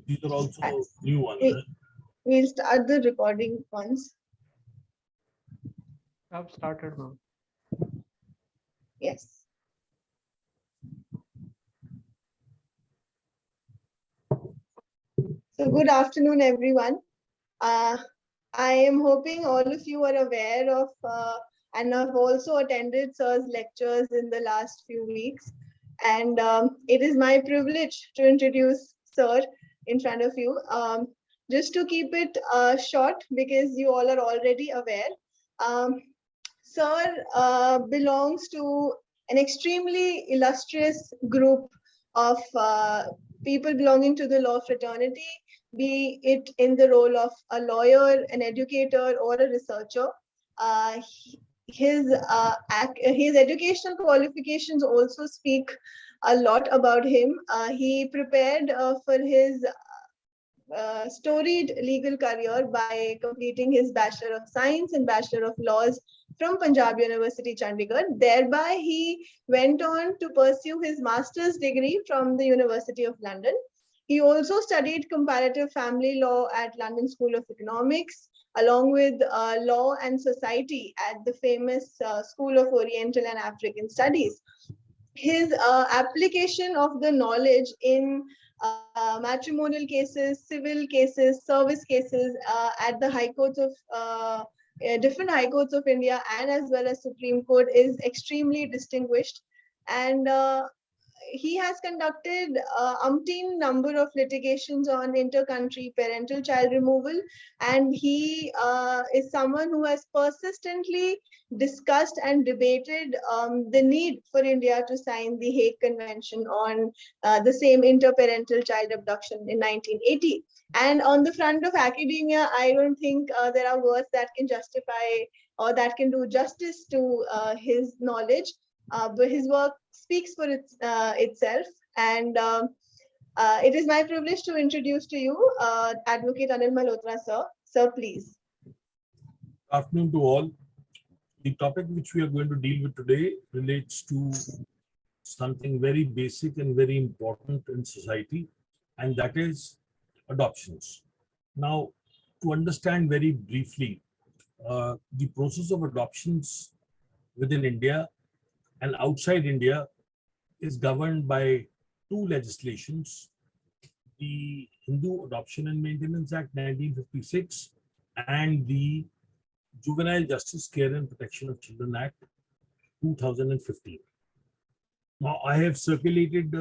These are also new ones. We'll start the recording once. I've started now. Yes. So good afternoon, everyone. I am hoping all of you are aware of and have also attended Sir's lectures in the last few weeks. And it is my privilege to introduce Sir in front of you. Just to keep it short, because you all are already aware, Sir belongs to an extremely illustrious group of people belonging to the law fraternity, be it in the role of a lawyer, an educator, or a researcher. His educational qualifications also speak a lot about him. He prepared for his storied legal career by completing his Bachelor of Science and Bachelor of Laws from Punjab University, Chandigarh. Thereby, he went on to pursue his master's degree from the University of London. He also studied comparative family law at London School of Economics, along with law and society at the famous School of Oriental and African Studies. His application of the knowledge in matrimonial cases, civil cases, service cases at the high courts of different high courts of India and as well as Supreme Court is extremely distinguished. And he has conducted umpteen number of litigations on inter-country parental child removal, and he is someone who has persistently discussed and debated the need for India to sign the Hague Convention on the same interparental child abduction in 1980. And on the front of academia, I don't think there are words that can justify or that can do justice to his knowledge. But his work speaks for itself, and it is my privilege to introduce to you Advocate Anil Malhotra, sir. Sir, please. Good afternoon to all. The topic which we are going to deal with today relates to something very basic and very important in society, and that is adoptions. Now, to understand very briefly, the process of adoptions within India and outside India is governed by two legislations, the Hindu Adoption and Maintenance Act 1956 and the Juvenile Justice, Care and Protection of Children Act 2015. Now, I have circulated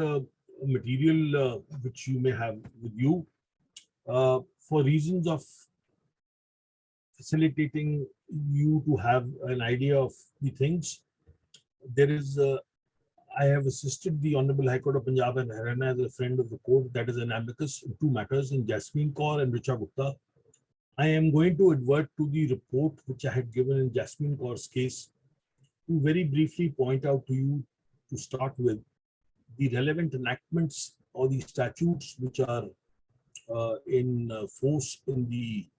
material which you may have with you for reasons of facilitating you to have an idea of the things. There is, I have assisted the Honorable High Court of Punjab and Haryana as a friend of the court, that is an amicus in two matters, in Jasmine Kaur and Richa Gupta. I am going to advert to the report which I had given in Jasmine Kaur's case to very briefly point out to you, to start with, the relevant enactments or the statutes which are in force in the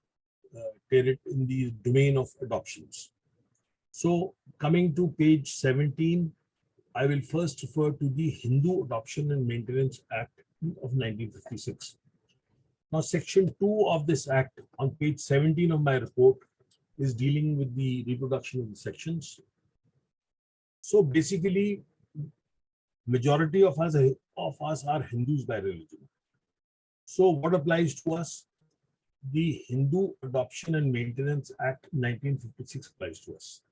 domain of adoptions. So, coming to page 17, I will first refer to the Hindu Adoption and Maintenance Act of 1956. Now, section 2 of this act on page 17 of my report is dealing with the reproduction of the sections. So basically, majority of us are Hindus by religion. So what applies to us? The Hindu Adoption and Maintenance Act 1956 applies to us.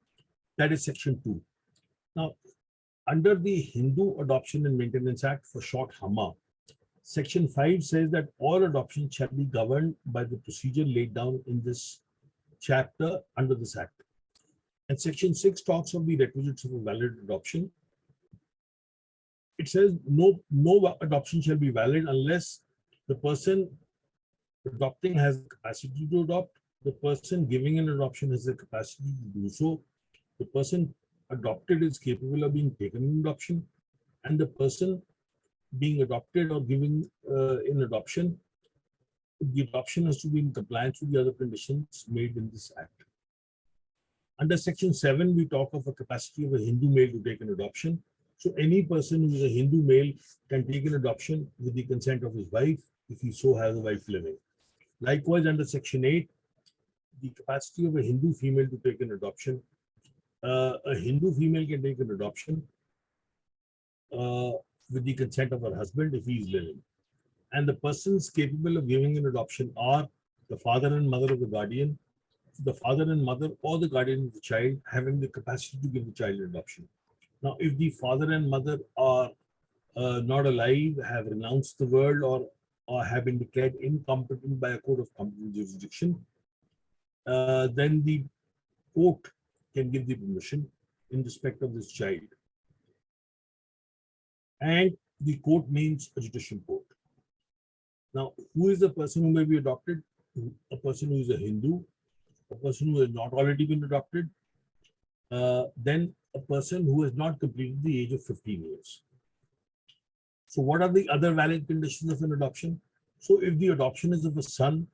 That is section 2. Now, under the Hindu Adoption and Maintenance Act, for short HAMA, section 5 says that all adoptions shall be governed by the procedure laid down in this chapter under this act. And section 6 talks of the requisites of a valid adoption. It says no adoption shall be valid unless the person adopting has the capacity to adopt, the person giving an adoption has the capacity to do so, the person adopted is capable of being taken in adoption, and the person being adopted or giving in adoption, the adoption has to be in compliance with the other conditions made in this act. Under section 7, we talk of a capacity of a Hindu male to take an adoption. So any person who is a Hindu male can take an adoption with the consent of his wife if he so has a wife living. Likewise, under Section 8, the capacity of a Hindu female to take an adoption. A Hindu female can take an adoption uh, with the consent of her husband if he is living. And the persons capable of giving an adoption are the father and mother of the guardian, the father and mother or the guardian of the child having the capacity to give the child adoption. Now, if the father and mother are not alive, have renounced the world, or have been declared incompetent by a court of competent jurisdiction, then the court can give the permission in respect of this child. And the court means a judicial court. Now, who is the person who may be adopted? A person who is a Hindu, a person who has not already been adopted, then a person who has not completed the age of 15 years. So what are the other valid conditions of an adoption? So if the adoption is of a son,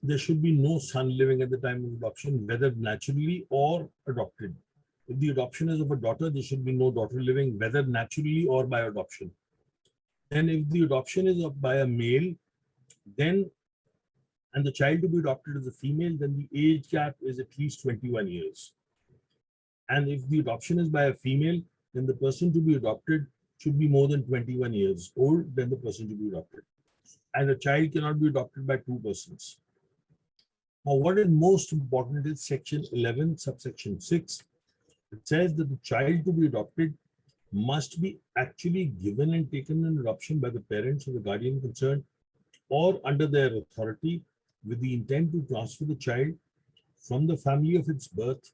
there should be no son living at the time of adoption, whether naturally or adopted. If the adoption is of a daughter, there should be no daughter living, whether naturally or by adoption. Then if the adoption is by a male, then, and the child to be adopted is a female, then the age gap is at least 21 years. And if the adoption is by a female, then the person to be adopted should be more than 21 years old than the person to be adopted. And a child cannot be adopted by two persons. Now, what is most important is Section 11, Subsection 6. It says that the child to be adopted must be actually given and taken in adoption by the parents or the guardian concerned or under their authority with the intent to transfer the child from the family of its birth,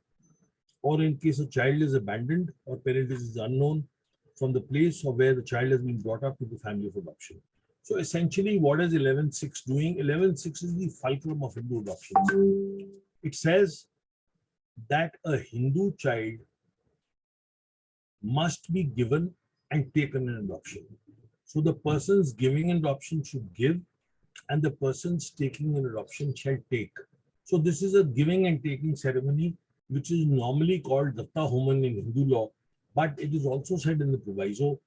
or in case a child is abandoned or parentage is unknown, from the place of where the child has been brought up to the family of adoption. So essentially, what is 11.6 doing? 11.6 is the fulcrum of Hindu adoptions. It says that a Hindu child must be given and taken in adoption. So the persons giving an adoption should give, and the persons taking an adoption shall take. So this is a giving and taking ceremony, which is normally called Datta Homan in Hindu law, but it is also said in the proviso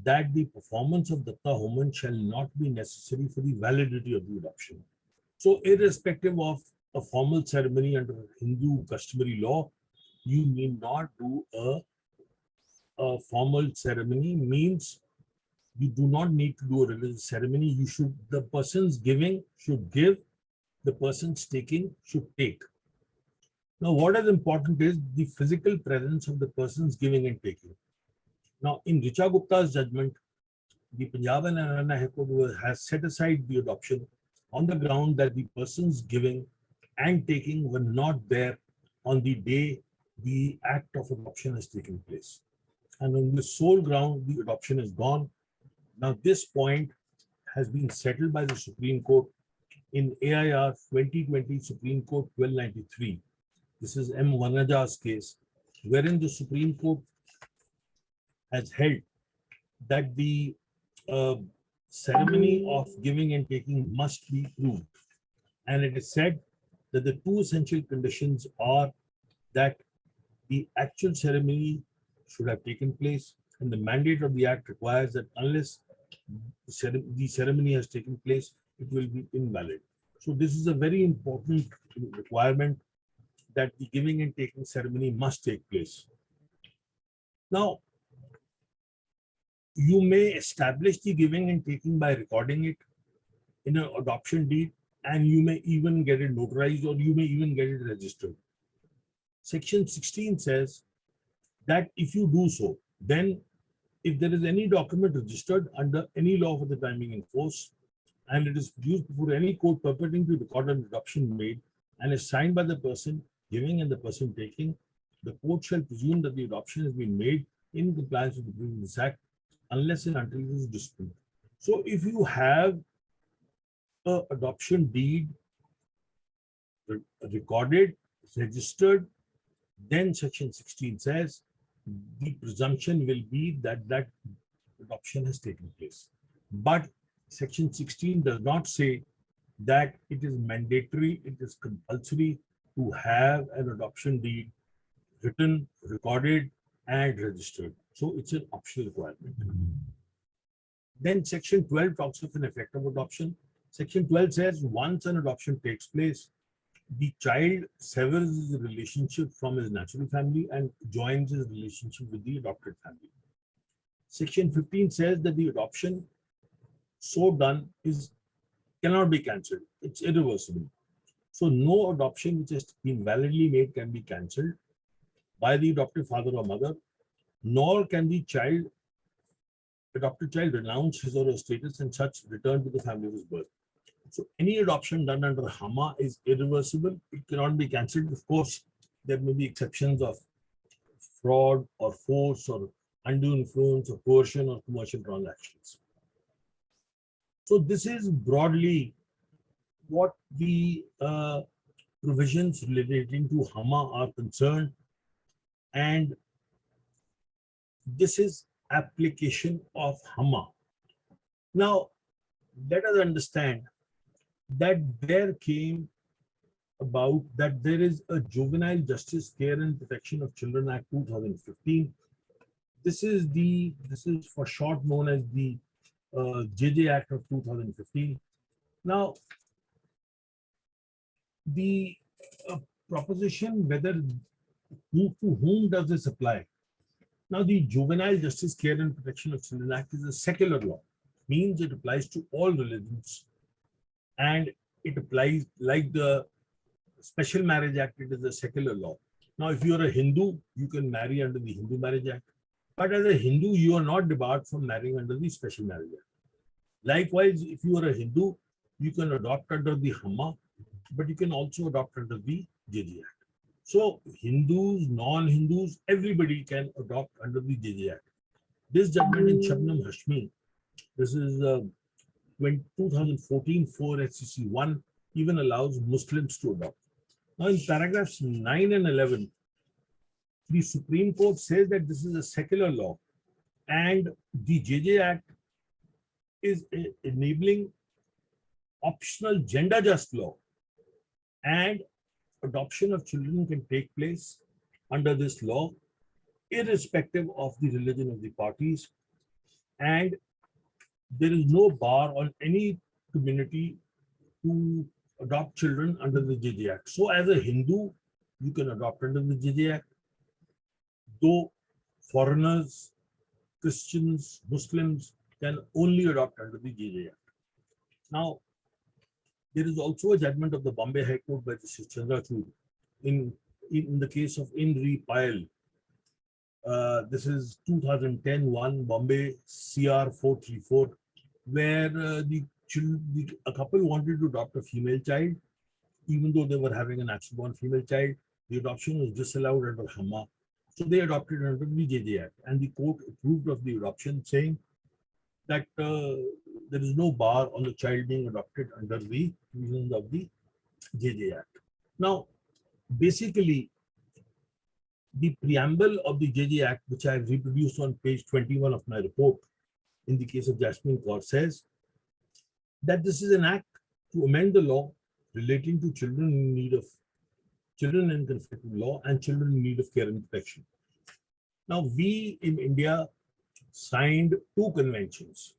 that the performance of Datta Homan shall not be necessary for the validity of the adoption. So irrespective of a formal ceremony under Hindu customary law, you need not do a formal ceremony, means you do not need to do a religious ceremony. The persons giving should give, the persons taking should take. Now, what is important is the physical presence of the persons giving and taking. Now, in Richa Gupta's judgment, the Punjab and Haryana High Court has set aside the adoption on the ground that the persons giving and taking were not there on the day the act of adoption has taken place. And on the sole ground, the adoption is gone. Now, this point has been settled by the Supreme Court in AIR 2020 Supreme Court 1293. This is M. Vanaja's case, wherein the Supreme Court has held that the ceremony of giving and taking must be proved. And it is said that the two essential conditions are that the actual ceremony should have taken place, and the mandate of the act requires that unless the ceremony has taken place, it will be invalid. So this is a very important requirement, that the giving and taking ceremony must take place. Now, you may establish the giving and taking by recording it in an adoption deed, and you may even get it notarized, or you may even get it registered. Section 16 says that if you do so, then if there is any document registered under any law for the time being in force, and it is produced before any court purporting to record an adoption made and is signed by the person giving and the person taking, the court shall presume that the adoption has been made in compliance with the Provisions Act, unless and until it is disputed. So if you have an adoption deed recorded, registered, then Section 16 says the presumption will be that that adoption has taken place. But Section 16 does not say that it is mandatory, it is compulsory to have an adoption deed written, recorded, and registered. So it's an optional requirement. Then Section 12 talks of an effect of adoption. Section 12 says once an adoption takes place, the child severs his relationship from his natural family and joins his relationship with the adopted family. Section 15 says that the adoption so done cannot be cancelled. It's irreversible. So no adoption which has been validly made can be cancelled by the adoptive father or mother, nor can the adopted child renounce his or her status and such return to the family of his birth. So any adoption done under HAMA is irreversible. It cannot be cancelled. Of course, there may be exceptions of fraud or force or undue influence or coercion or commercial transactions. So this is broadly what the provisions relating to HAMA are concerned, and this is application of HAMA. Now, let us understand that there came about that there is a Juvenile Justice Care and Protection of Children Act 2015. This is for short known as the JJ Act of 2015. Now, the proposition to whom does this apply? Now, the Juvenile Justice Care and Protection of Children Act is a secular law, means it applies to all religions, and it applies like the Special Marriage Act. It is a secular law. Now, if you are a Hindu, you can marry under the Hindu Marriage Act, but as a Hindu, you are not debarred from marrying under the Special Marriage Act. Likewise, if you are a Hindu, you can adopt under the HAMA, but you can also adopt under the JJ Act. So Hindus, non-Hindus, everybody can adopt under the JJ Act. This judgment in Shabnam Hashmi, this is 2014 4 SCC 1, even allows Muslims to adopt. Now in paragraphs 9 and 11, the Supreme Court says that this is a secular law and the JJ Act is enabling optional gender just law, and adoption of children can take place under this law irrespective of the religion of the parties, and there is no bar on any community to adopt children under the JJ Act. So as a Hindu, you can adopt under the JJ Act, though foreigners, Christians, Muslims can only adopt under the JJ Act. Now, there is also a judgment of the Bombay High Court by Justice Chandrachud in the case of Indri Payal. This is 2010-1 Bombay CR 434, where a couple wanted to adopt a female child, even though they were having a natural born female child. The adoption was disallowed under HAMA. So they adopted under the JJ Act, and the court approved of the adoption, saying that there is no bar on the child being adopted under the provisions of the JJ Act. Now, basically, the preamble of the JJ Act, which I have reproduced on page 21 of my report, in the case of Jasmine Kaur, says that this is an act to amend the law relating to children in conflict with law and children in need of care and protection. Now, we in India signed two conventions.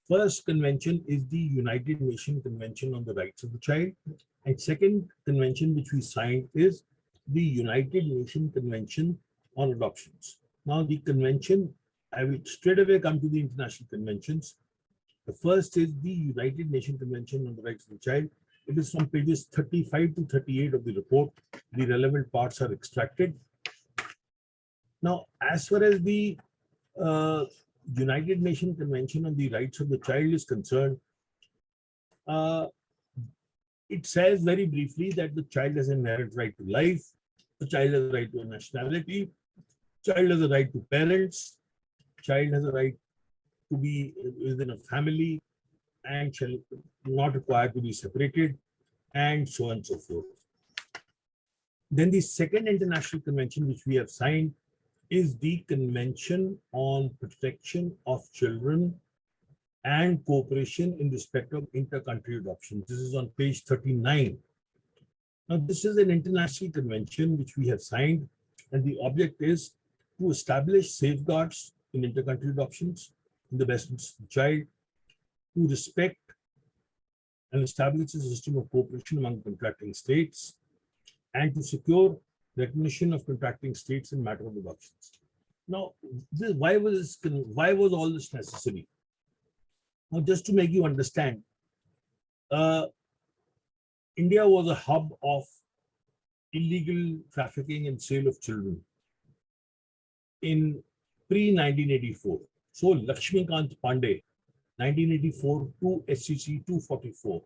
First convention is the United Nations Convention on the Rights of the Child, and second convention which we signed is the United Nations Convention on Adoptions. Now, the convention, I will straight away come to the international conventions. The first is the United Nations Convention on the Rights of the Child. It is from pages 35 to 38 of the report. The relevant parts are extracted. Now, as far as the United Nations Convention on the Rights of the Child is concerned, it says very briefly that the child has an inherent right to life, the child has a right to a nationality, child has a right to parents, child has a right to be within a family and shall not require to be separated, and so on and so forth. Then the second international convention which we have signed is the Convention on Protection of Children and Cooperation in respect of inter-country adoption. This is on page 39. Now, this is an international convention which we have signed, and the object is to establish safeguards in intercountry adoptions in the best interest of the child, to respect and establish a system of cooperation among contracting states, and to secure recognition of contracting states in matter of adoptions. Now, why was all this necessary? Now, just to make you understand, uh, India was a hub of illegal trafficking and sale of children in pre-1984. So Lakshmikant Pandey, 1984 to SCC 244,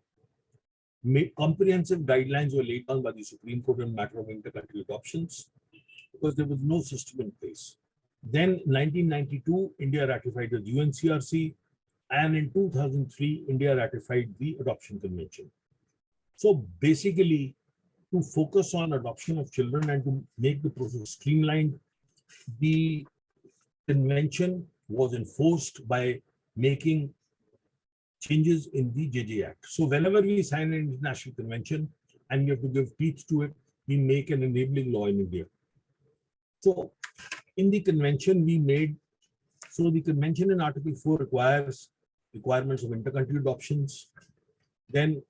comprehensive guidelines were laid down by the Supreme Court in matter of intercountry adoptions because there was no system in place. Then 1992, India ratified the UNCRC, and in 2003, India ratified the Adoption Convention. So basically, to focus on adoption of children and to make the process streamlined, the convention was enforced by making changes in the JJ Act. So whenever we sign an international convention and we have to give teeth to it, we make an enabling law in India. So in the convention the convention in Article 4 requirements of intercountry adoptions. Then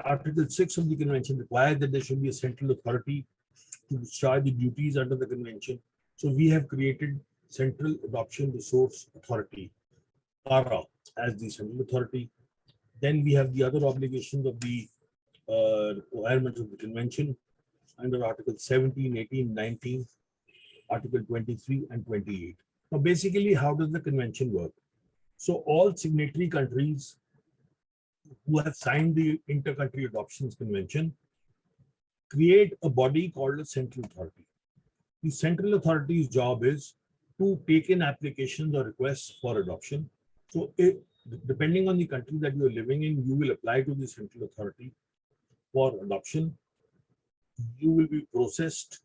Article 6 of the convention requires that there should be a central authority to discharge the duties under the convention. So we have created Central Adoption Resource Authority, CARA, as the central authority. Then we have the other obligations of the requirements of the convention under Article 17, 18, 19, Article 23 and 28. Now, basically, how does the convention work? So all signatory countries who have signed the Intercountry Adoptions Convention create a body called a Central Authority. The Central Authority's job is to take in applications or requests for adoption. So depending on the country that you are living in, you will apply to the Central Authority for adoption. You will be processed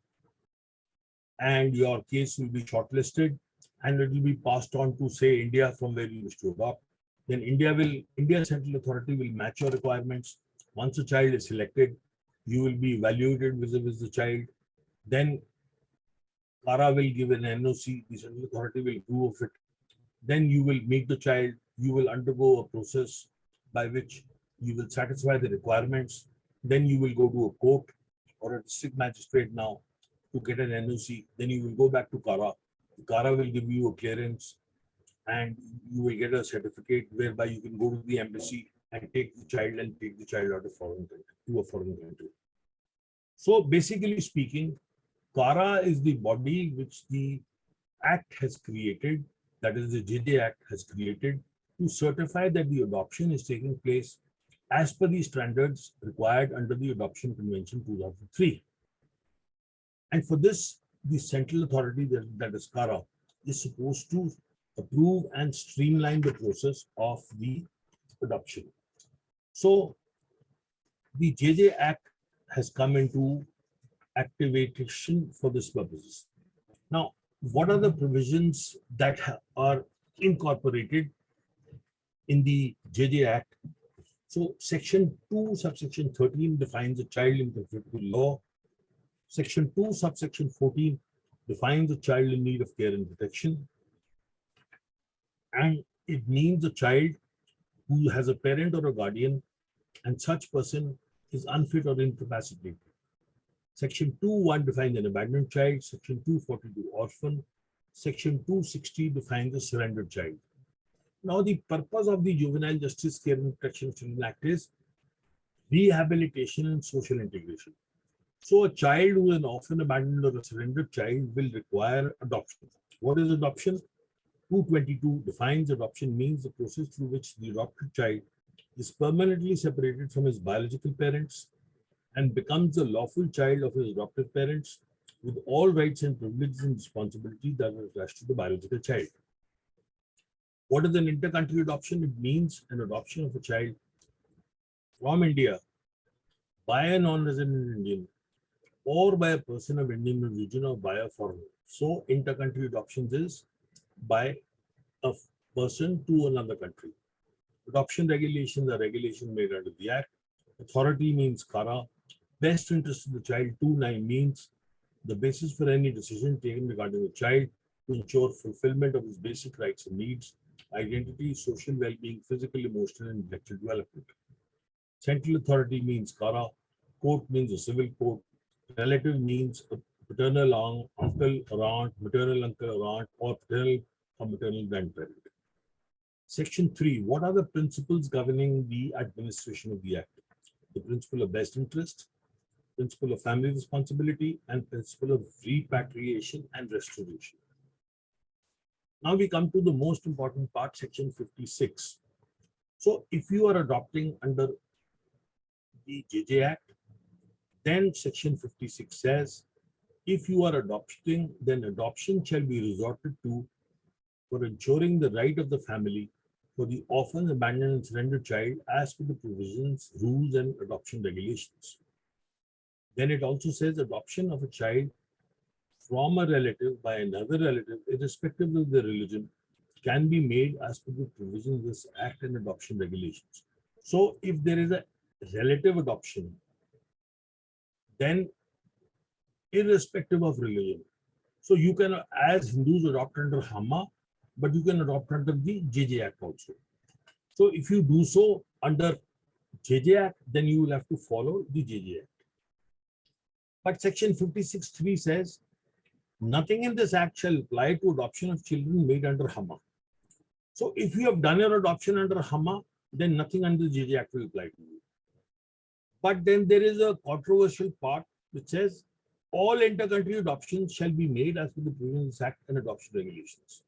and your case will be shortlisted and it will be passed on to, say, India, from where you wish to adopt. Then India Central Authority will match your requirements. Once a child is selected, you will be evaluated vis-a-vis the child. Then CARA will give an NOC, the Central Authority will approve of it. Then you will meet the child, you will undergo a process by which you will satisfy the requirements. Then you will go to a court or a district magistrate now to get an NOC. Then you will go back to CARA. CARA will give you a clearance and you will get a certificate whereby you can go to the embassy and take the child out of foreign country to a foreign country. So basically speaking, CARA is the body which the Act has created, that is the JJ Act has created, to certify that the adoption is taking place as per the standards required under the Adoption Convention 2003. And for this, the central authority, that is CARA, is supposed to approve and streamline the process of the adoption. So the JJ Act has come into activation for this purpose. Now, what are the provisions that are incorporated in the JJ Act? So Section 2, Subsection 13 defines a child in conflict with law. Section 2, Subsection 14 defines a child in need of care and protection. And it means a child who has a parent or a guardian and such person is unfit or incapacitated. Section 2.1 defines an abandoned child. Section 242 orphan. Section 260 defines a surrendered child. Now, the purpose of the Juvenile Justice Care and Protection of Children Act is rehabilitation and social integration. So a child who is an orphan, abandoned or a surrendered child will require adoption. What is adoption? 222 defines adoption means the process through which the adopted child is permanently separated from his biological parents and becomes a lawful child of his adoptive parents with all rights and privileges and responsibilities that are attached to the biological child. What is an intercountry adoption? It means an adoption of a child from India by a non-resident Indian or by a person of Indian origin or by a foreigner. So intercountry adoptions is by a person to another country. Adoption regulations are regulations made under the Act. Authority means CARA. Best interest of the child, 2.9 means the basis for any decision taken regarding a child to ensure fulfillment of his basic rights and needs, identity, social well-being, physical, emotional, and intellectual development. Central authority means Kara, court means a civil court, relative means a paternal uncle or aunt, maternal uncle or aunt, or paternal or maternal grandparent. Section 3. What are the principles governing the administration of the Act? The principle of best interest, principle of family responsibility, and principle of repatriation and restoration. Now we come to the most important part, section 56. So if you are adopting under the JJ Act, then section 56 says, if you are adopting, then adoption shall be resorted to for ensuring the right of the family for the orphan, abandoned, and surrendered child as per the provisions, rules, and adoption regulations. Then it also says adoption of a child from a relative by another relative, irrespective of their religion, can be made as per the provisions of this Act and adoption regulations. So if there is a relative adoption, then irrespective of religion, so you can, as Hindus, adopt under Hama, but you can adopt under the JJ Act also. So if you do so under JJ Act, then you will have to follow the JJ Act. But section 56.3 says, nothing in this act shall apply to adoption of children made under Hama. So if you have done your adoption under Hama, then nothing under the JJ Act will apply to you. But then there is a controversial part which says, all inter-country adoptions shall be made as per the provisions of this Act and adoption regulations.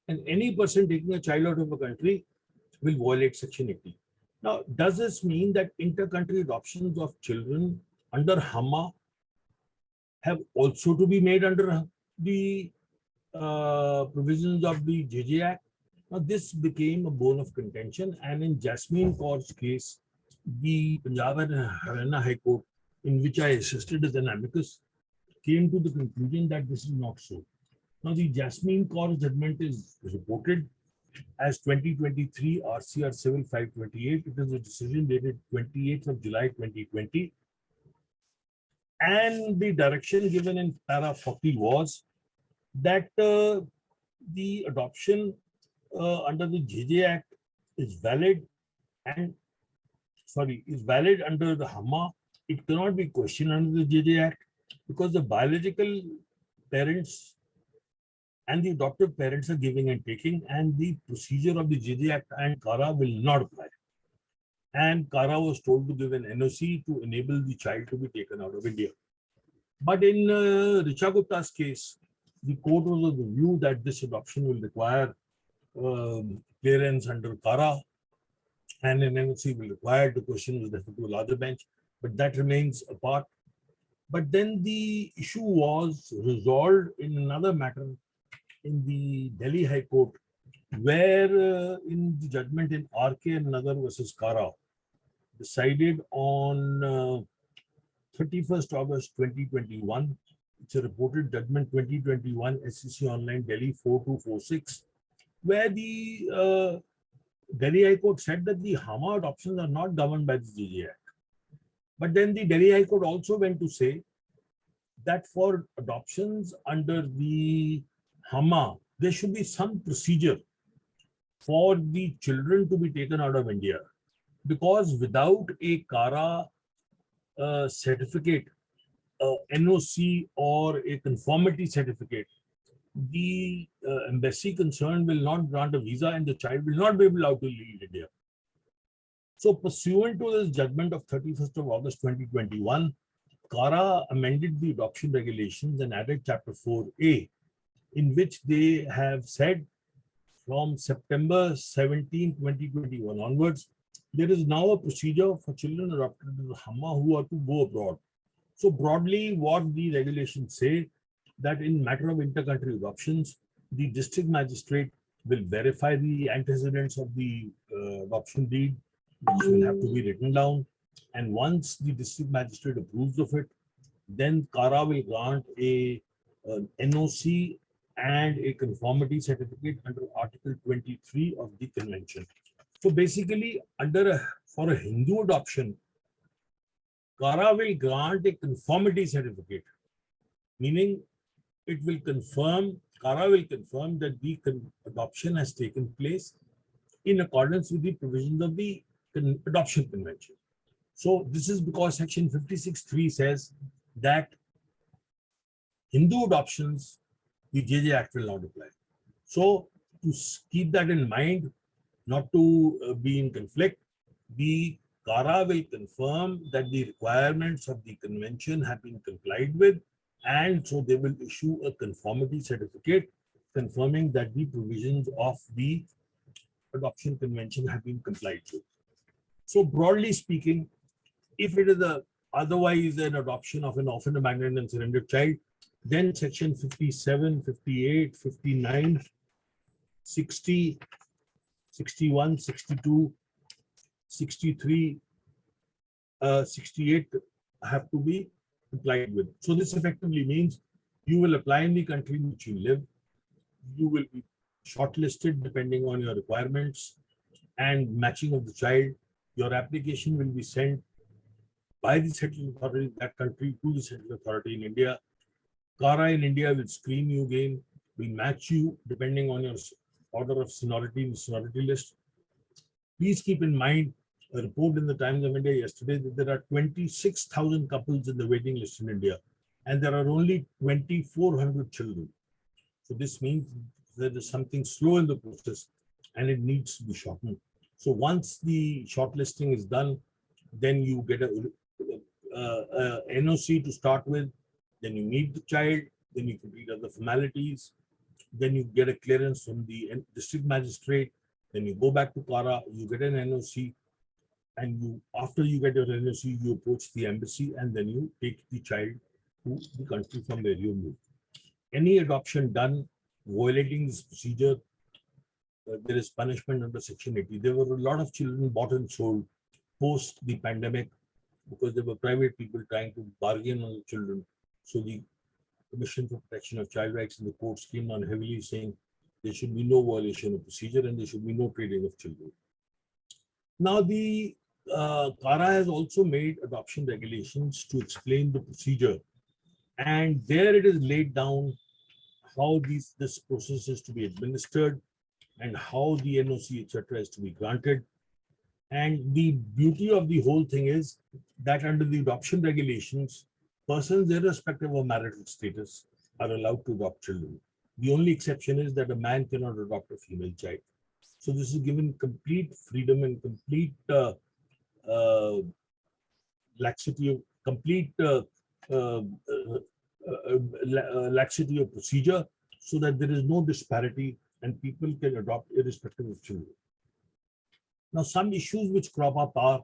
And any person taking a child out of a country will violate section 80. Now, does this mean that inter-country adoptions of children under Hama have also to be made under the provisions of the JJ Act? Now, this became a bone of contention, and in Jasmine Kaur's case, the Punjab and Haryana High Court, in which I assisted as an amicus, came to the conclusion that this is not so. Now, the Jasmine Kaur judgment is reported as 2023 RCR Civil 528. It is a decision dated 28th of July 2020. And the direction given in para 40 was that the adoption under the JJ Act is valid under the Hama. It cannot be questioned under the JJ Act because the biological parents and the adoptive parents are giving and taking, and the procedure of the JJ Act and Kara will not apply. And Kara was told to give an NOC to enable the child to be taken out of India. But in Richa Gupta's case, the court was of the view that this adoption will require clearance under Kara, and an NOC will require. The question was referred to a larger bench, but that remains apart. But then the issue was resolved in another matter in the Delhi High Court, where in the judgment in RK and Nagar versus Kara, decided on 31st August 2021. It's a reported judgment 2021 SEC Online Delhi 4246, where the Delhi High Court said that the Hama adoptions are not governed by the JJ Act. But then the Delhi High Court also went to say that for adoptions under the Hama, there should be some procedure for the children to be taken out of India, because without a Kara certificate, NOC, or a conformity certificate, the embassy concerned will not grant a visa and the child will not be allowed to leave India. So pursuant to this judgment of 31st of August 2021, Kara amended the adoption regulations and added Chapter 4A, in which they have said from September 17, 2021 onwards, there is now a procedure for children adopted in the Hama who are to go abroad. So broadly, what the regulations say, that in matter of inter-country adoptions, the district magistrate will verify the antecedents of the adoption deed, which will have to be written down. And once the district magistrate approves of it, then Kara will grant an NOC and a conformity certificate under Article 23 of the convention. So basically, for a Hindu adoption, Kara will grant a conformity certificate meaning it will confirm, CARA will confirm that the adoption has taken place in accordance with the provisions of the adoption convention. So this is because section 56(3) says that Hindu adoptions, the JJ Act will not apply. So to keep that in mind, not to be in conflict, the CARA will confirm that the requirements of the convention have been complied with, and so they will issue a conformity certificate confirming that the provisions of the adoption convention have been complied with. So broadly speaking, if it is otherwise an adoption of an orphan, abandoned and surrendered child, then section 57, 58, 59, 60, 61, 62, 63, 68 have to be complied with. So this effectively means you will apply in the country in which you live. You will be shortlisted depending on your requirements and matching of the child. Your application will be sent by the settling authority in that country to the settling authority in India. CARA in India will screen you again, will match you depending on your order of seniority in the seniority list. Please keep in mind a report in the Times of India yesterday that there are 26,000 couples in the waiting list in India, and there are only 2,400 children. So this means there is something slow in the process and it needs to be shortened. So once the shortlisting is done, then you get a NOC to start with, then you meet the child, then you complete other formalities, then you get a clearance from the district magistrate, then you go back to CARA, you get an NOC, and you, after you get your NOC, you approach the embassy and then you take the child to the country from where you moved. Any adoption done violating this procedure, there is punishment under Section 80. There were a lot of children bought and sold post the pandemic because there were private people trying to bargain on the children. So the Commission for Protection of Child Rights in the courts came on heavily saying there should be no violation of procedure and there should be no trading of children. Now the CARA has also made adoption regulations to explain the procedure, and there it is laid down how this process is to be administered and how the NOC, etc., is to be granted. And the beauty of the whole thing is that under the adoption regulations, persons irrespective of marital status are allowed to adopt children. The only exception is that a man cannot adopt a female child. So this is given complete freedom and complete laxity of laxity of procedure, so that there is no disparity and people can adopt irrespective of children. Now, some issues which crop up are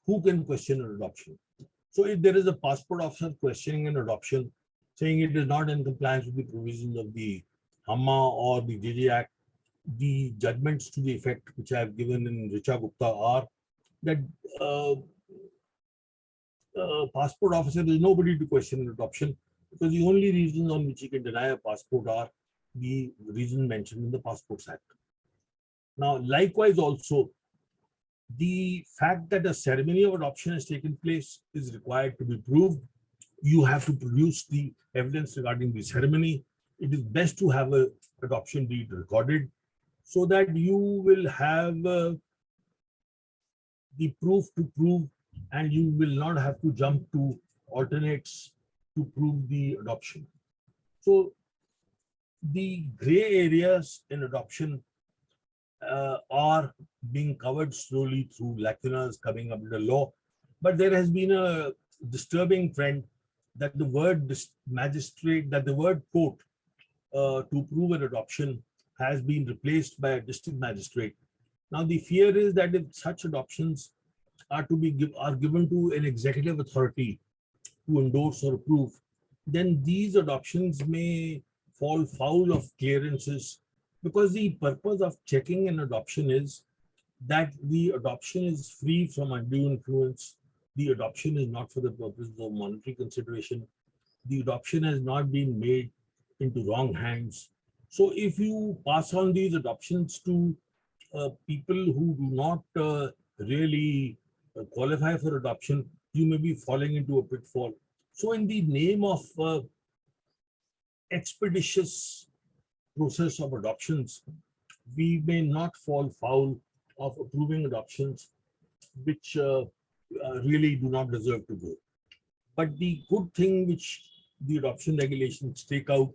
who can question an adoption. So if there is a passport officer questioning an adoption, saying it is not in compliance with the provisions of the HAMA or the JJ Act, the judgments to the effect which I have given in Richa Gupta are that passport officer is nobody to question an adoption, because the only reasons on which he can deny a passport are the reason mentioned in the Passports Act. Now, likewise also, the fact that a ceremony of adoption has taken place is required to be proved. You have to produce the evidence regarding the ceremony. It is best to have an adoption deed recorded so that you will have the proof to prove, and you will not have to jump to alternates to prove the adoption. So the gray areas in adoption are being covered slowly through lacunas coming up in the law, but there has been a disturbing trend that the word magistrate, that the word court to prove an adoption has been replaced by a district magistrate. Now the fear is that if such adoptions are to be given to an executive authority to endorse or approve, then these adoptions may fall foul of clearances, because the purpose of checking an adoption is that the adoption is free from undue influence. The adoption is not for the purposes of monetary consideration. The adoption has not been made into wrong hands. So if you pass on these adoptions to people who do not really qualify for adoption, you may be falling into a pitfall. So in the name of expeditious process of adoptions, we may not fall foul of approving adoptions which really do not deserve to go. But the good thing which the adoption regulations take out,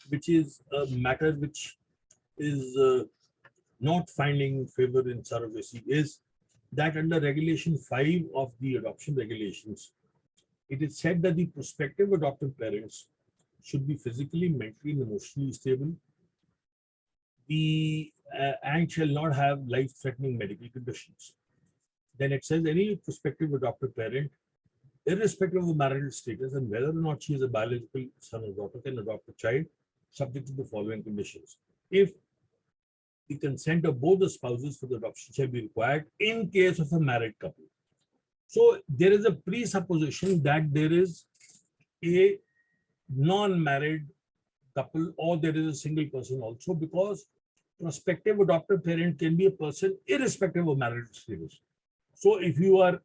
which is a matter which is not finding favor in surrogacy, is that under Regulation 5 of the adoption regulations, it is said that the prospective adoptive parents should be physically, mentally, and emotionally stable. The and shall not have life-threatening medical conditions. Then it says any prospective adoptive parent, irrespective of marital status and whether or not she is a biological son or daughter, can adopt a child subject to the following conditions. If the consent of both the spouses for the adoption shall be required in case of a married couple. So there is a presupposition that there is a non-married couple or there is a single person also, because prospective adoptive parent can be a person irrespective of marital status. So if you are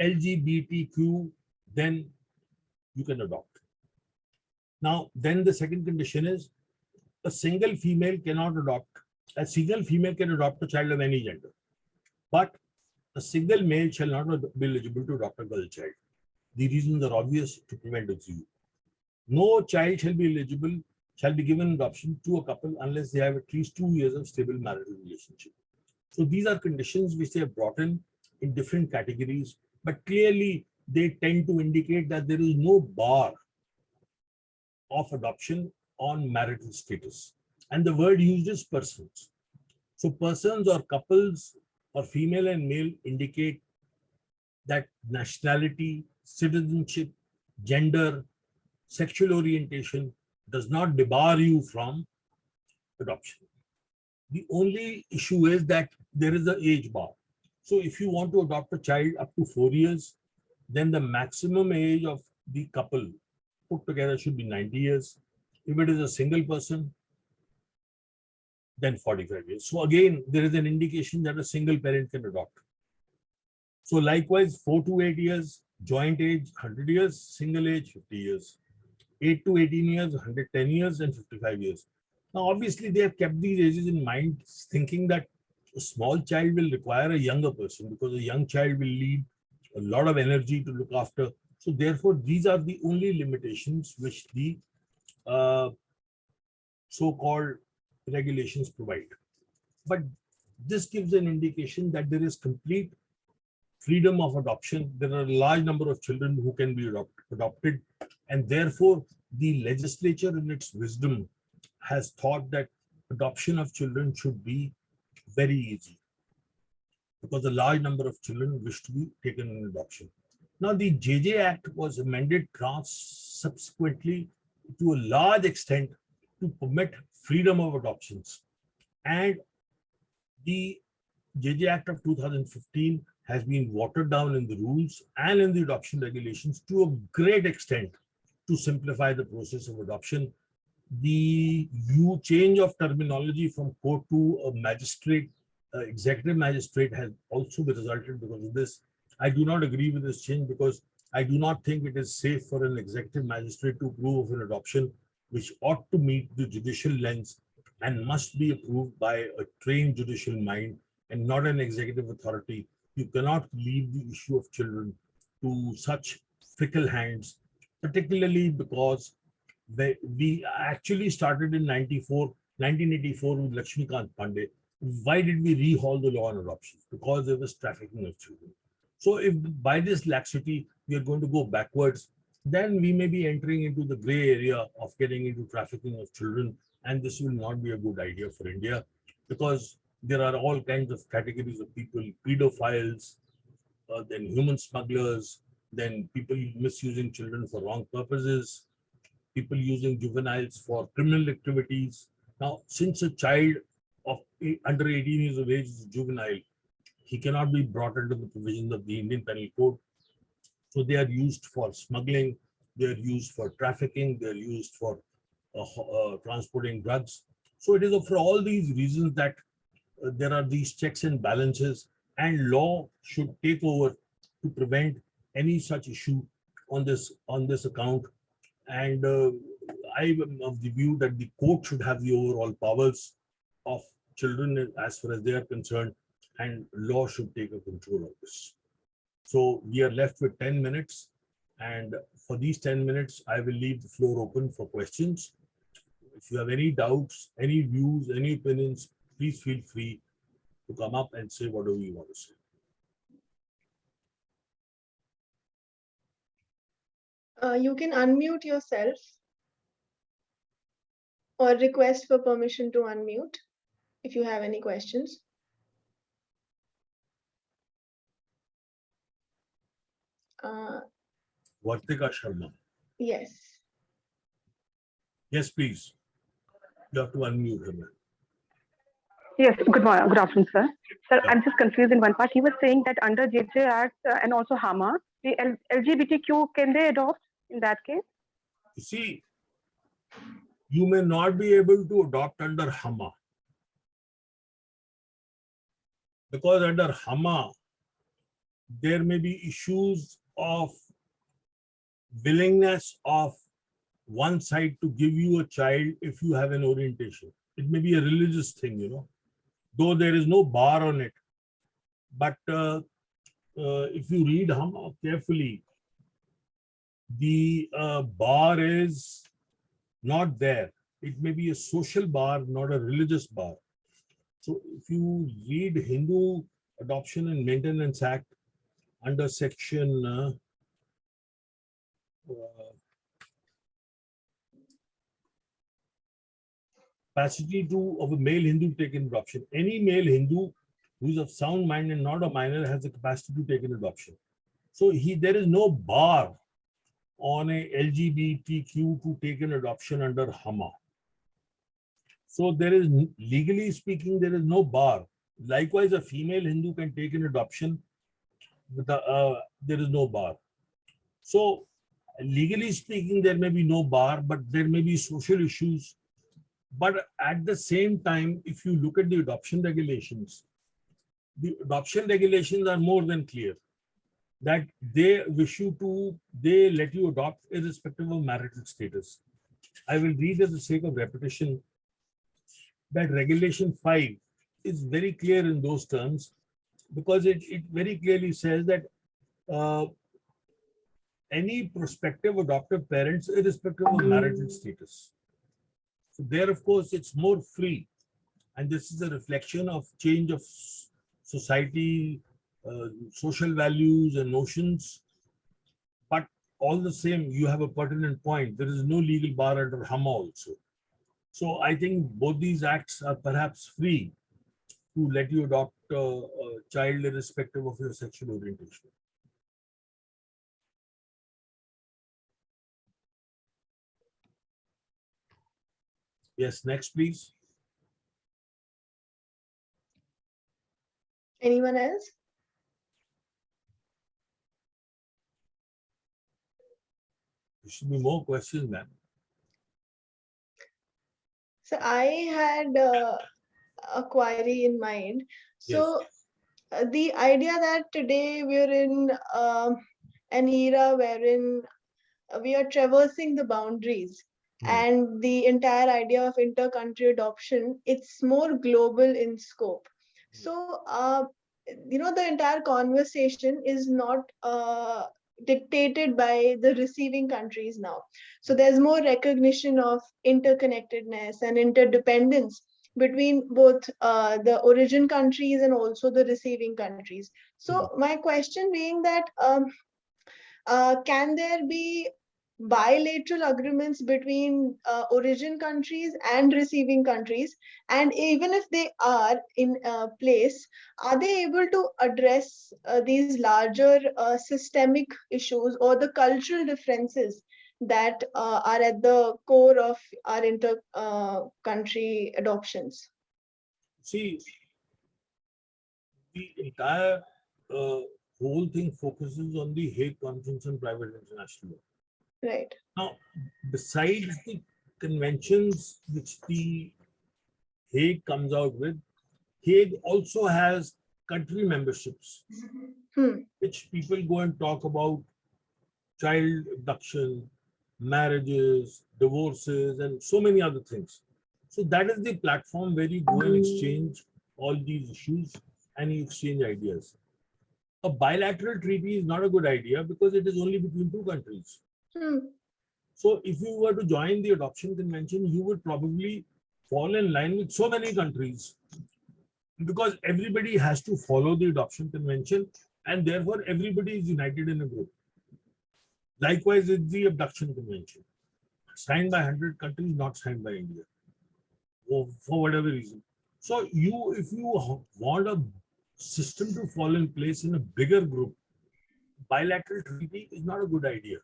LGBTQ, then you can adopt. Now, then the second condition is a single female cannot adopt. A single female can adopt a child of any gender, but a single male shall not be eligible to adopt a girl child. The reasons are obvious to prevent abuse. No child shall be eligible, shall be given adoption to a couple unless they have at least 2 years of stable marital relationship. So these are conditions which they have brought in different categories, but clearly they tend to indicate that there is no bar of adoption on marital status. And the word used is persons. So persons or couples or female and male indicate that nationality, citizenship, gender, sexual orientation does not debar you from adoption. The only issue is that there is an age bar. So if you want to adopt a child up to 4 years, then the maximum age of the couple put together should be 90 years. If it is a single person, then 45 years. So again, there is an indication that a single parent can adopt. So likewise, 4 to 8 years, joint age 100 years, single age 50 years. 8 to 18 years, 110 years, and 55 years. Now, obviously, they have kept these ages in mind, thinking that a small child will require a younger person because a young child will need a lot of energy to look after. So therefore, these are the only limitations which the so-called regulations provide. But this gives an indication that there is complete freedom of adoption. There are a large number of children who can be adopted, and therefore the legislature in its wisdom has thought that adoption of children should be very easy because a large number of children wish to be taken in adoption. Now the JJ Act was amended subsequently to a large extent to permit freedom of adoptions, and the JJ Act of 2015 has been watered down in the rules and in the adoption regulations to a great extent to simplify the process of adoption. The change of terminology from court to a magistrate, executive magistrate, has also resulted because of this. I do not agree with this change because I do not think it is safe for an executive magistrate to approve of an adoption which ought to meet the judicial lens and must be approved by a trained judicial mind and not an executive authority. You cannot leave the issue of children to such fickle hands, particularly because we actually started in 1984 with Lakshmikant Pandey. Why did we rehaul the law on adoption? Because there was trafficking of children. So if by this laxity we are going to go backwards, then we may be entering into the gray area of getting into trafficking of children, and this will not be a good idea for India because there are all kinds of categories of people: pedophiles, then human smugglers, then people misusing children for wrong purposes, people using juveniles for criminal activities. Now, since a child of under 18 years of age is a juvenile, he cannot be brought under the provisions of the Indian Penal Code. So they are used for smuggling, they are used for trafficking, they are used for transporting drugs. So it is for all these reasons that there are these checks and balances, and law should take over to prevent any such issue on this account. And I am of the view that the court should have the overall powers of children as far as they are concerned, and law should take a control of this. So we are left with 10 minutes. And for these 10 minutes, I will leave the floor open for questions. If you have any doubts, any views, any opinions, please feel free to come up and say whatever you want to say. You can unmute yourself or request for permission to unmute if you have any questions. Vartika Sharma. Yes. Yes, please. You have to unmute her. Yes, good morning, good afternoon, sir. Sir, Yeah. I'm just confused in one part. He was saying that under JJ Act and also HAMA, the LGBTQ, can they adopt in that case? You see, you may not be able to adopt under HAMA, because under HAMA, there may be issues of willingness of one side to give you a child if you have an orientation. It may be a religious thing, though there is no bar on it. But if you read HAMA carefully, the bar is not there. It may be a social bar, not a religious bar. So if you read Hindu Adoption and Maintenance Act under section capacity to of a male Hindu to take an adoption. Any male Hindu who is of sound mind and not a minor has the capacity to take an adoption. So there is no bar on a LGBTQ to take an adoption under HAMA. So there is, legally speaking, there is no bar. Likewise, a female Hindu can take an adoption. There is no bar. So legally speaking, there may be no bar, but there may be social issues. But at the same time, if you look at the adoption regulations are more than clear that they let you adopt irrespective of marital status. I will read at the sake of repetition that Regulation 5 is very clear in those terms, because it very clearly says that any prospective adoptive parents, irrespective of marital status. So there, of course, it's more free. And this is a reflection of change of society, social values and notions. But all the same, you have a pertinent point. There is no legal bar under HAMA also. So I think both these acts are perhaps free to let you adopt a child irrespective of your sexual orientation. Yes, next, please. Anyone else? There should be more questions, ma'am. So I had a query in mind. So the idea that today we're in an era wherein we are traversing the boundaries, and the entire idea of inter-country adoption, it's more global in scope. So, the entire conversation is not dictated by the receiving countries now. So there's more recognition of interconnectedness and interdependence between both the origin countries and also the receiving countries. So my question being that, can there be bilateral agreements between origin countries and receiving countries? And even if they are in place, are they able to address these larger systemic issues or the cultural differences that are at the core of our inter-country adoptions? See, the entire whole thing focuses on the Hague Conference on Private International Law. Right. Now, besides the conventions which the Hague comes out with, Hague also has country memberships, which people go and talk about child abduction, marriages, divorces, and so many other things. So that is the platform where you go and exchange all these issues and you exchange ideas. A bilateral treaty is not a good idea because it is only between two countries. Hmm. So if you were to join the adoption convention, you would probably fall in line with so many countries because everybody has to follow the adoption convention and therefore everybody is united in a group. Likewise, with the abduction convention, signed by 100 countries, not signed by India, or for whatever reason. So if you want a system to fall in place in a bigger group, bilateral treaty is not a good idea.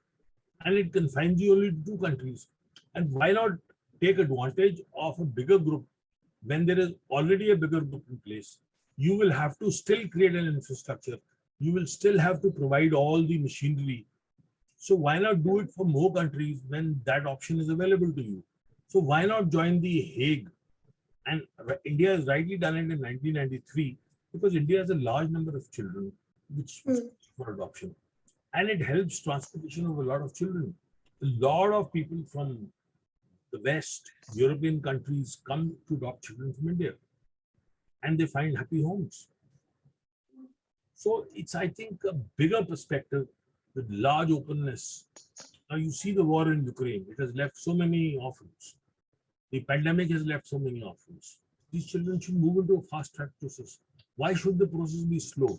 And it confines you only to two countries. And why not take advantage of a bigger group when there is already a bigger group in place? You will have to still create an infrastructure. You will still have to provide all the machinery. So why not do it for more countries when that option is available to you? So why not join the Hague? And India has rightly done it in 1993 because India has a large number of children which for adoption. And it helps transportation of a lot of children. A lot of people from the West, European countries come to adopt children from India and they find happy homes. So it's, I think, a bigger perspective with large openness. Now you see the war in Ukraine, it has left so many orphans. The pandemic has left so many orphans. These children should move into a fast track process. Why should the process be slow?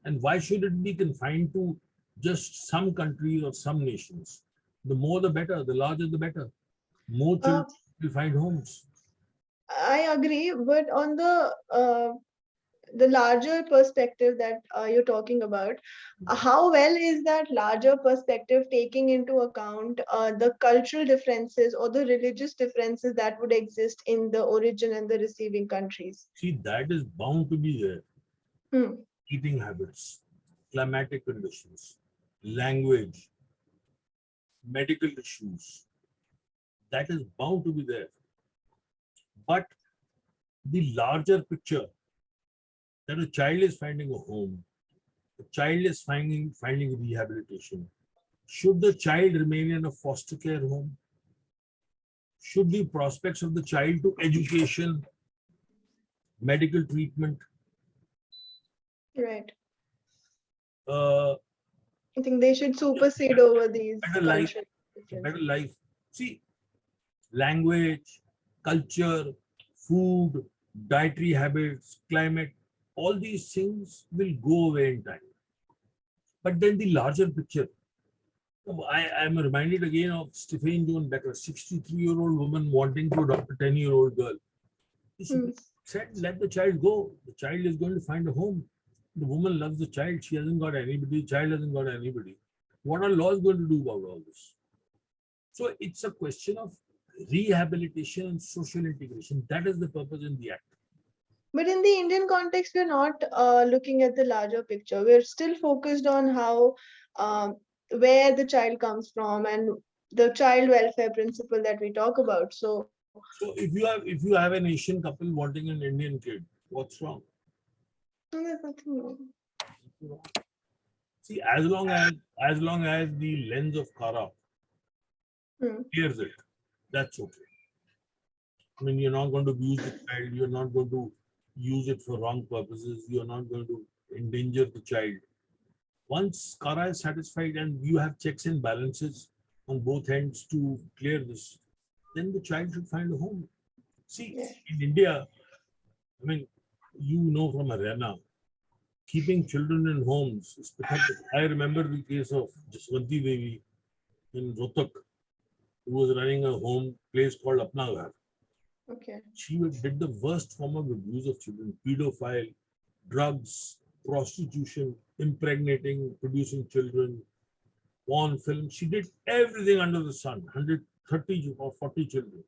And why should it be confined to just some countries or some nations? The more the better, the larger the better. More children will find homes. I agree, but on the larger perspective that you're talking about, how well is that larger perspective taking into account the cultural differences or the religious differences that would exist in the origin and the receiving countries? See, that is bound to be there. Hmm. Eating habits, climatic conditions, language, medical issues, that is bound to be there. But the larger picture that a child is finding a home, a child is finding rehabilitation. Should the child remain in a foster care home? Should the prospects of the child to education, medical treatment, Right. uh, I think they should supersede over these better life, cultural better differences. life. See, language, culture, food, dietary habits, climate, all these things will go away in time. But then the larger picture, I am reminded again of Stephen Joan Becker, 63-year-old woman wanting to adopt a 10-year-old girl. She said, let the child go. The child is going to find a home. The woman loves the child. She hasn't got anybody. The child hasn't got anybody. What are laws going to do about all this? So it's a question of rehabilitation and social integration. That is the purpose in the act. But in the Indian context, we're not looking at the larger picture. We're still focused on how, where the child comes from and the child welfare principle that we talk about. So if you have an Asian couple wanting an Indian kid, what's wrong? there's nothing wrong. See, as long as the lens of Kara clears it, that's okay. I mean, you're not going to abuse the child. You're not going to use it for wrong purposes. You're not going to endanger the child. Once Kara is satisfied and you have checks and balances on both ends to clear this, then the child should find a home. See, in India, I mean, you know from Haryana, keeping children in homes is pathetic. I remember the case of Jaswanti Devi in Rohtak, who was running a home place called Apna Ghar. Okay. She did the worst form of abuse of children, pedophile, drugs, prostitution, impregnating, producing children, porn film. She did everything under the sun, 130 or 40 children.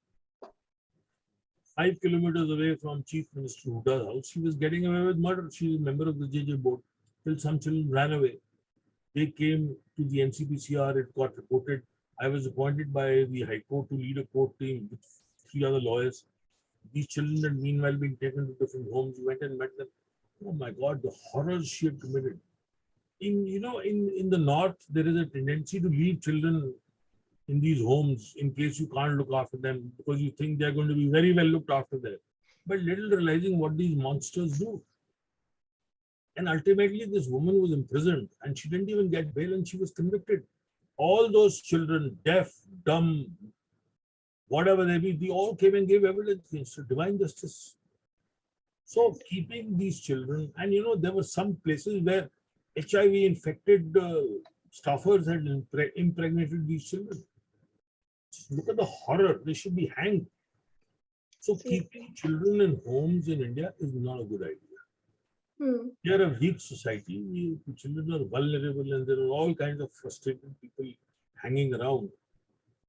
5 kilometers away from Chief Minister Huda's house, she was getting away with murder. She was a member of the JJ board till some children ran away. They came to the NCPCR, it got reported. I was appointed by the High Court to lead a court team with 3 other lawyers. These children had meanwhile been taken to different homes. We went and met them. Oh my God, the horrors she had committed. In the north, there is a tendency to leave children in these homes in case you can't look after them because you think they're going to be very well looked after there. But little realizing what these monsters do. And ultimately, this woman was imprisoned and she didn't even get bail and she was convicted. All those children, deaf, dumb, whatever they be, they all came and gave evidence against her. Divine justice. So keeping these children, and there were some places where HIV infected staffers had impregnated these children. Look at the horror. They should be hanged. So keeping children in homes in India is not a good idea. We are a weak society. Children are vulnerable and there are all kinds of frustrated people hanging around.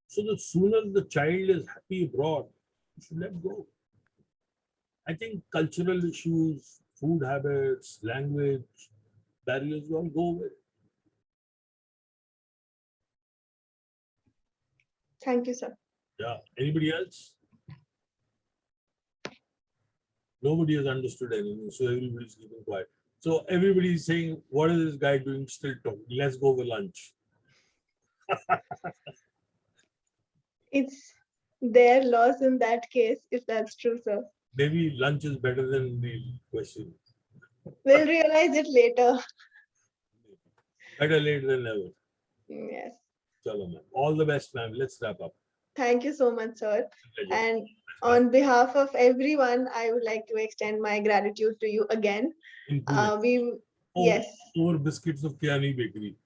So the sooner the child is happy abroad, you should let go. I think cultural issues, food habits, language, barriers will all go away. Thank you, sir. Yeah. Anybody else? Nobody has understood anything, so everybody's keeping quiet. So everybody's saying, what is this guy doing still talking? Let's go for lunch. It's their loss in that case, if that's true, sir. Maybe lunch is better than the question. We'll realize it later. Better late than never. Yes. Chalo, ma'am. All the best, ma'am. Let's wrap up. Thank you so much, sir. Pleasure. And on behalf of everyone, I would like to extend my gratitude to you again. In Pune. Yes. Over biscuits of Kiani Bakery.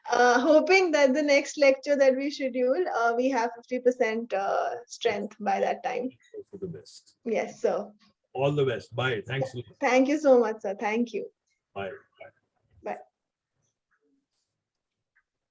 Hoping that the next lecture that we schedule, we have 50% strength by that time. Hope for the best. Yes, sir. All the best. Bye. Thanks. Thank you so much, sir. Thank you. Bye.